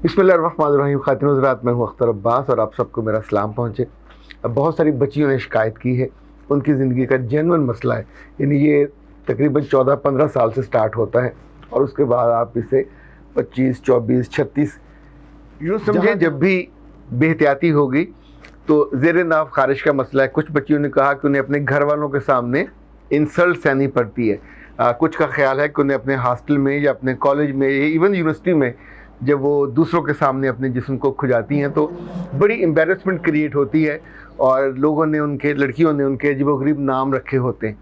बिस्मिल्लाहिर्रहमानिर्रहीम। खातिन हज़रात, मैं हूँ अख्तर अब्बास और आप सबको मेरा सलाम पहुँचे। अब बहुत सारी बच्चियों ने शिकायत की है, उनकी ज़िंदगी का जेन्युइन मसला है। यानी ये तकरीबन 14-15 साल से स्टार्ट होता है और उसके बाद आप इसे 25, 24, 36 यूँ समझे जब भी बेहतियाती होगी तो ज़ेर नाफ खारिश का मसला है। कुछ बच्चियों ने कहा कि उन्हें अपने घर वालों के सामने इंसल्ट सहनी पड़ती है। कुछ का ख्याल है कि उन्हें अपने हॉस्टल में या अपने कॉलेज में या इवन यूनिवर्सिटी में जब वो दूसरों के सामने अपने जिस्म को खुजाती हैं तो बड़ी एम्बेरसमेंट क्रिएट होती है और लोगों ने लड़कियों ने उनके अजीबोगरीब नाम रखे होते हैं।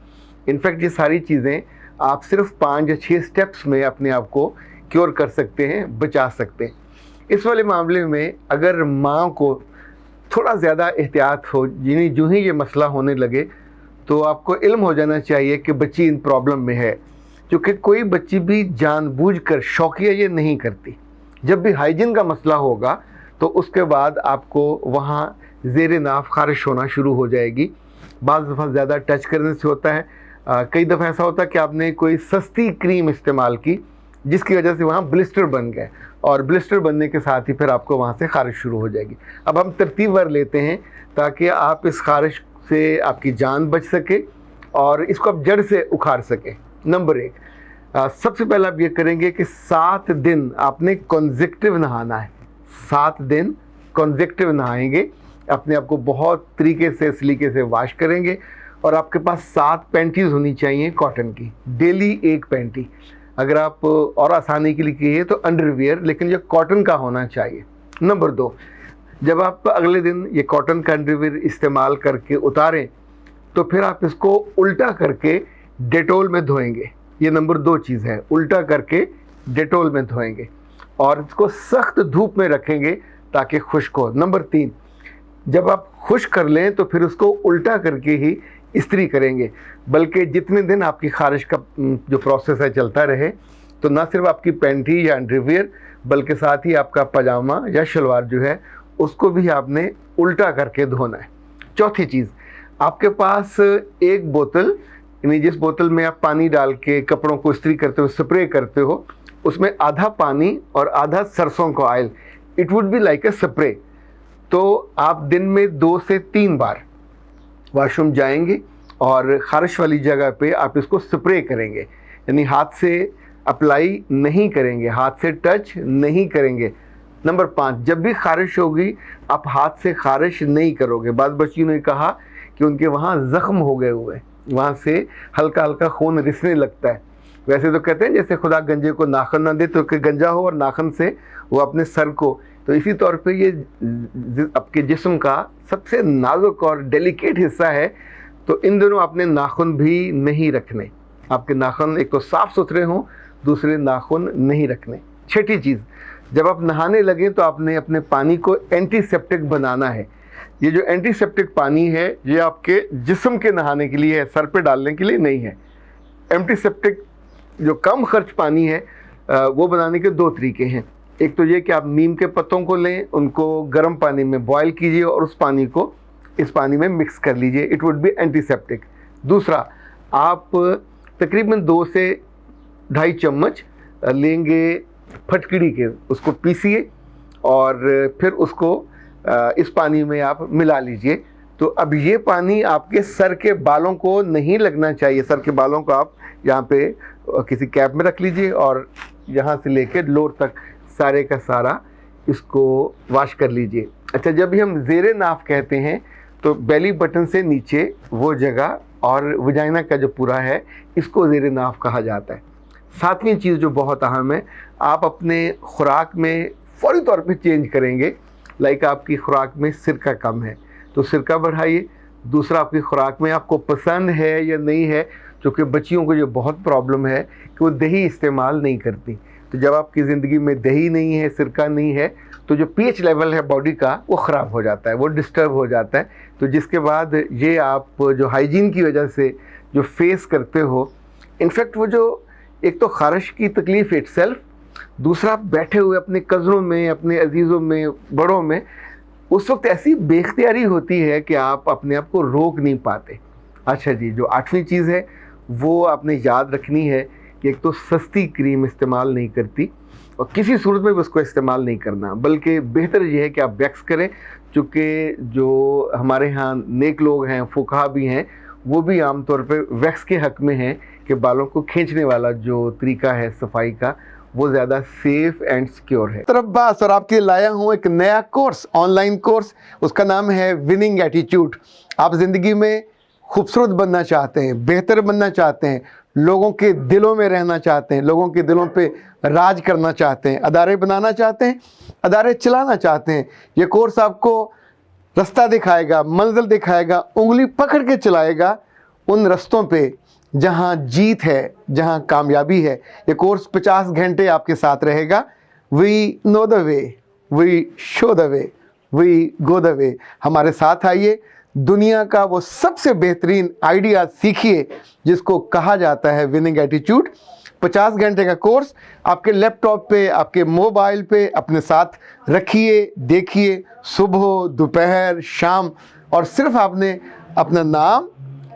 इनफैक्ट ये सारी चीज़ें आप सिर्फ 5 या 6 स्टेप्स में अपने आप को क्योर कर सकते हैं, बचा सकते हैं। इस वाले मामले में अगर माँ को थोड़ा ज़्यादा एहतियात हो, जो ही ये मसला होने लगे तो आपको इल्म हो जाना चाहिए कि बच्ची इन प्रॉब्लम में है, क्योंकि कोई बच्ची भी जानबूझकर शौकिया ये नहीं करती। जब भी हाइजीन का मसला होगा तो उसके बाद आपको वहाँ ज़ेर नाफ खारिश होना शुरू हो जाएगी। बाज़ दफ़ा ज़्यादा टच करने से होता है, कई दफ़ा ऐसा होता है कि आपने कोई सस्ती क्रीम इस्तेमाल की जिसकी वजह से वहाँ ब्लिस्टर बन गए और ब्लिस्टर बनने के साथ ही फिर आपको वहाँ से खारिश शुरू हो जाएगी। अब हम तरतीबवार लेते हैं ताकि आप इस खारिश से आपकी जान बच सके और इसको आप जड़ से उखाड़ सकें। नंबर 1, सबसे पहले आप ये करेंगे कि 7 दिन आपने कॉन्सेक्टिव नहाना है। 7 दिन कॉन्सेक्टिव नहाएंगे, अपने आप को बहुत तरीके से सलीके से वॉश करेंगे और आपके पास 7 पैंटीज़ होनी चाहिए कॉटन की, डेली 1 पैंटी। अगर आप और आसानी के लिए कहिए तो अंडरवियर, लेकिन ये कॉटन का होना चाहिए। नंबर 2, जब आप अगले दिन ये कॉटन का अंडरवियर इस्तेमाल करके उतारें तो फिर आप इसको उल्टा करके डेटोल में धोएंगे। ये नंबर 2 चीज़ है, उल्टा करके डेटोल में धोएंगे और इसको सख्त धूप में रखेंगे ताकि खुश्क हो। नंबर 3, जब आप खुश्क कर लें तो फिर उसको उल्टा करके ही इस्त्री करेंगे, बल्कि जितने दिन आपकी खारिश का जो प्रोसेस है चलता रहे तो ना सिर्फ आपकी पैंटी या अंडरवियर बल्कि साथ ही आपका पजामा या शलवार जो है उसको भी आपने उल्टा करके धोना है। चौथी चीज़, आपके पास एक बोतल, यानी जिस बोतल में आप पानी डाल के कपड़ों को इस्त्री करते हो, स्प्रे करते हो, उसमें आधा पानी और आधा सरसों का oil, it would be like a spray. तो आप दिन में 2 से 3 बार वॉशरूम जाएंगे और खारिश वाली जगह पे आप इसको स्प्रे करेंगे, यानी हाथ से अप्लाई नहीं करेंगे, हाथ से टच नहीं करेंगे। नंबर 5, जब भी खारिश होगी आप हाथ से खारिश नहीं करोगे। बाद बच्चियों ने कहा कि उनके वहाँ ज़ख्म हो गए हुए, वहाँ से हल्का हल्का खून रिसने लगता है। वैसे तो कहते हैं जैसे खुदा गंजे को नाखन ना दे तो कि गंजा हो और नाखन से वो अपने सर को, तो इसी तौर पे ये आपके जिस्म का सबसे नाजुक और डेलिकेट हिस्सा है। तो इन दोनों आपने नाखून भी नहीं रखने, आपके नाखून एक तो साफ़ सुथरे हों, दूसरे नाखून नहीं रखने। छठी चीज़, जब आप नहाने लगें तो आपने अपने पानी को एंटीसेप्टिक बनाना है। ये जो एंटीसेप्टिक पानी है ये आपके जिस्म के नहाने के लिए है, सर पे डालने के लिए नहीं है। एंटीसेप्टिक जो कम खर्च पानी है वो बनाने के 2 तरीके हैं। एक तो ये कि आप नीम के पत्तों को लें, उनको गर्म पानी में बॉयल कीजिए और उस पानी को इस पानी में मिक्स कर लीजिए, इट वुड बी एंटीसेप्टिक। दूसरा, आप तकरीबन 2 से 2.5 चम्मच लेंगे फटकड़ी के, उसको पीसिए और फिर उसको इस पानी में आप मिला लीजिए। तो अब ये पानी आपके सर के बालों को नहीं लगना चाहिए। सर के बालों को आप यहाँ पे किसी कैप में रख लीजिए और यहाँ से लेकर लोर तक सारे का सारा इसको वॉश कर लीजिए। अच्छा, जब भी हम ज़ेरे नाफ कहते हैं तो बेली बटन से नीचे वो जगह और वजाइना का जो पूरा है इसको ज़ेरे नाफ कहा जाता है। 7वीं चीज़ जो बहुत अहम है, आप अपने खुराक में फ़ौरी तौर पे चेंज करेंगे। लाइक आपकी खुराक में सिरका कम है तो सिरका बढ़ाइए। दूसरा, आपकी खुराक में आपको पसंद है या नहीं है, क्योंकि बच्चियों को जो बहुत प्रॉब्लम है कि वो दही इस्तेमाल नहीं करती। तो जब आपकी ज़िंदगी में दही नहीं है, सिरका नहीं है, तो जो पीएच लेवल है बॉडी का वो ख़राब हो जाता है, वो डिस्टर्ब हो जाता है। तो जिसके बाद ये आप जो हाइजीन की वजह से जो फेस करते हो, इनफैक्ट वो जो एक तो खारिश की तकलीफ़ इटसेल्फ, दूसरा आप बैठे हुए अपने कज़नों में, अपने अजीज़ों में, बड़ों में, उस वक्त ऐसी बेख्तियारी होती है कि आप अपने आप को रोक नहीं पाते। अच्छा जी, जो 8वीं चीज़ है वो आपने याद रखनी है कि एक तो सस्ती क्रीम इस्तेमाल नहीं करती, اور کسی صورت میں بھی اس کو استعمال نہیں کرنا، بلکہ بہتر یہ ہے کہ آپ ویکس کریں، چونکہ جو ہمارے ہاں نیک لوگ ہیں، فقہا بھی ہیں، وہ بھی عام طور پہ ویکس کے حق میں ہیں کہ بالوں کو کھینچنے والا جو طریقہ ہے صفائی کا وہ زیادہ سیف اینڈ سیکیور ہے۔ عباس اور آپ کے لایا ہوں ایک نیا کورس، آن لائن کورس، اس کا نام ہے وننگ ایٹیٹیوڈ۔ آپ زندگی میں خوبصورت بننا چاہتے ہیں، بہتر بننا چاہتے ہیں، لوگوں کے دلوں میں رہنا چاہتے ہیں، لوگوں کے دلوں پہ راج کرنا چاہتے ہیں، ادارے بنانا چاہتے ہیں، ادارے چلانا چاہتے ہیں، یہ کورس آپ کو رستہ دکھائے گا، منزل دکھائے گا، انگلی پکڑ کے چلائے گا ان رستوں پہ جہاں جیت ہے، جہاں کامیابی ہے۔ یہ کورس 50 گھنٹے آپ کے ساتھ رہے گا۔ وی نو دا وے، وی شو دا وے، وی گو دا وے۔ ہمارے ساتھ آئیے، دنیا کا وہ سب سے بہترین آئیڈیا سیکھیے جس کو کہا جاتا ہے وننگ ایٹیٹیوڈ۔ 50 گھنٹے کا کورس آپ کے لیپ ٹاپ پہ، آپ کے موبائل پہ اپنے ساتھ رکھیے، دیکھیے، صبح، دوپہر، شام، اور صرف آپ نے اپنا نام،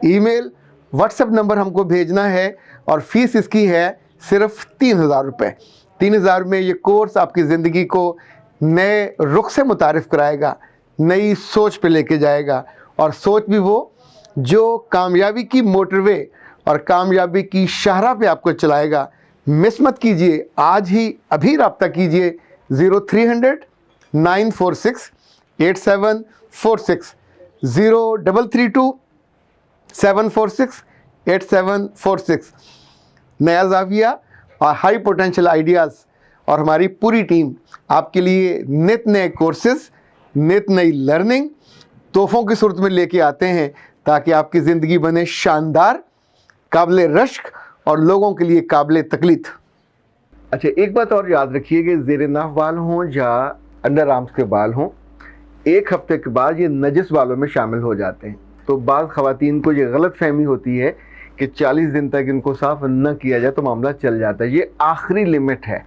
ای میل، واٹس ایپ نمبر ہم کو بھیجنا ہے، اور فیس اس کی ہے صرف 3000 روپے۔ 3000 میں یہ کورس آپ کی زندگی کو نئے رخ سے متعارف کرائے گا، نئی سوچ پہ لے کے جائے گا، اور سوچ بھی وہ جو کامیابی کی موٹر وے اور کامیابی کی شاہراہ پہ آپ کو چلائے گا۔ مس مت کیجئے، آج ہی ابھی رابطہ کیجئے 0300 946 8746 0332 746 8746۔ نیا زاویہ اور ہائی پوٹینشل آئیڈیاز اور ہماری پوری ٹیم آپ کے لیے نت نئے کورسز، نت نئی لرننگ تحفوں کی صورت میں لے کے آتے ہیں، تاکہ آپ کی زندگی بنے شاندار، قابل رشک اور لوگوں کے لیے قابل تقلید۔ اچھا، ایک بات اور یاد رکھیے کہ زیر ناف بال ہوں یا انڈر آرمز کے بال ہوں، ایک ہفتے کے بعد یہ نجس بالوں میں شامل ہو جاتے ہیں۔ تو بعض خواتین کو یہ غلط فہمی ہوتی ہے کہ 40 دن تک ان کو صاف نہ کیا جائے تو معاملہ چل جاتا ہے۔ یہ آخری لمٹ ہے۔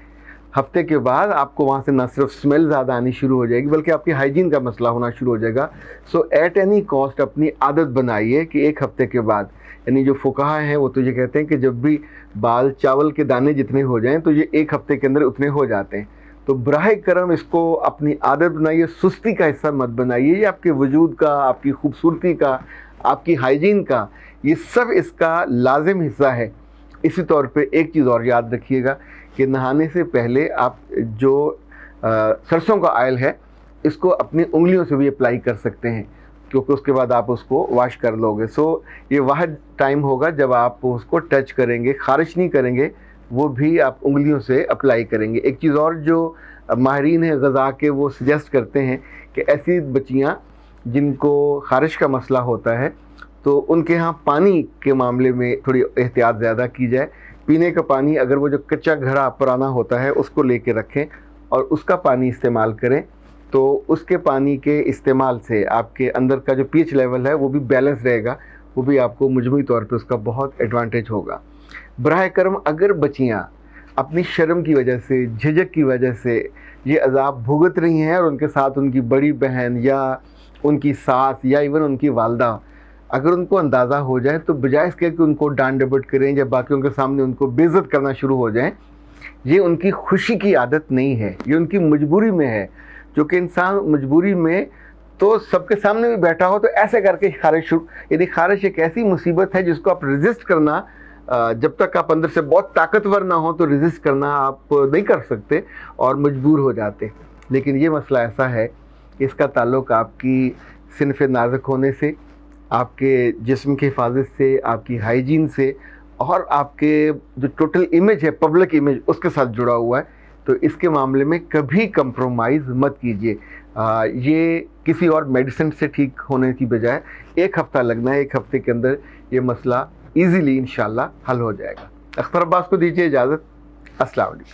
ہفتے کے بعد آپ کو وہاں سے نہ صرف سمیل زیادہ آنی شروع ہو جائے گی، بلکہ آپ کی ہائیجین کا مسئلہ ہونا شروع ہو جائے گا۔ سو ایٹ اینی کاسٹ اپنی عادت بنائیے کہ ایک ہفتے کے بعد، یعنی جو فقہا ہیں وہ تو یہ کہتے ہیں کہ جب بھی بال چاول کے دانے جتنے ہو جائیں تو یہ ایک ہفتے کے اندر اتنے ہو جاتے ہیں۔ تو براہ کرم اس کو اپنی عادت بنائیے، سستی کا حصہ مت بنائیے۔ یہ آپ کے وجود کا، آپ کی خوبصورتی کا، آپ کی ہائیجین کا، یہ سب اس کا لازم حصہ ہے۔ اسی طور پہ ایک چیز اور یاد رکھیے گا کہ نہانے سے پہلے آپ جو سرسوں کا آئل ہے اس کو اپنی انگلیوں سے بھی اپلائی کر سکتے ہیں، کیونکہ اس کے بعد آپ اس کو واش کر لو گے۔ سو یہ واحد ٹائم ہوگا جب آپ اس کو ٹچ کریں گے، خارش نہیں کریں گے، وہ بھی آپ انگلیوں سے اپلائی کریں گے۔ ایک چیز اور جو ماہرین ہیں غذا کے وہ سجیسٹ کرتے ہیں کہ ایسی بچیاں جن کو خارش کا مسئلہ ہوتا ہے تو ان کے ہاں پانی کے معاملے میں تھوڑی احتیاط زیادہ کی جائے۔ پینے کا پانی اگر وہ جو کچا گھڑا پرانا ہوتا ہے اس کو لے کے رکھیں اور اس کا پانی استعمال کریں، تو اس کے پانی کے استعمال سے آپ کے اندر کا جو پی ایچ لیول ہے وہ بھی بیلنس رہے گا، وہ بھی آپ کو مجموعی طور پہ اس کا بہت ایڈوانٹیج ہوگا۔ براہ کرم اگر بچیاں اپنی شرم کی وجہ سے، جھجک کی وجہ سے یہ عذاب بھگت رہی ہیں اور ان کے ساتھ ان کی بڑی بہن یا ان کی ساس یا ایون ان کی والدہ، اگر ان کو اندازہ ہو جائے تو بجائے اس کے کہ ان کو ڈانٹ ڈپٹ کریں یا باقیوں کے سامنے ان کو بے عزت کرنا شروع ہو جائیں، یہ ان کی خوشی کی عادت نہیں ہے، یہ ان کی مجبوری میں ہے۔ جو کہ انسان مجبوری میں تو سب کے سامنے بھی بیٹھا ہو تو ایسے کر کے خارش شروع، یعنی خارش ایک ایسی مصیبت ہے جس کو آپ ریزسٹ کرنا، جب تک آپ اندر سے بہت طاقتور نہ ہو تو ریزسٹ کرنا آپ نہیں کر سکتے اور مجبور ہو جاتے۔ لیکن یہ مسئلہ ایسا ہے کہ اس کا تعلق آپ کی صنف نازک ہونے سے، آپ کے جسم کی حفاظت سے، آپ کی ہائیجین سے، اور آپ کے جو ٹوٹل امیج ہے، پبلک امیج، اس کے ساتھ جڑا ہوا ہے۔ تو اس کے معاملے میں کبھی کمپرومائز مت کیجیے۔ یہ کسی اور میڈیسن سے ٹھیک ہونے کی بجائے ایک ہفتہ لگنا ہے، ایک ہفتے کے اندر یہ مسئلہ ایزیلی انشاءاللہ حل ہو جائے گا۔ اختر عباس کو دیجیے اجازت۔ السلام علیکم۔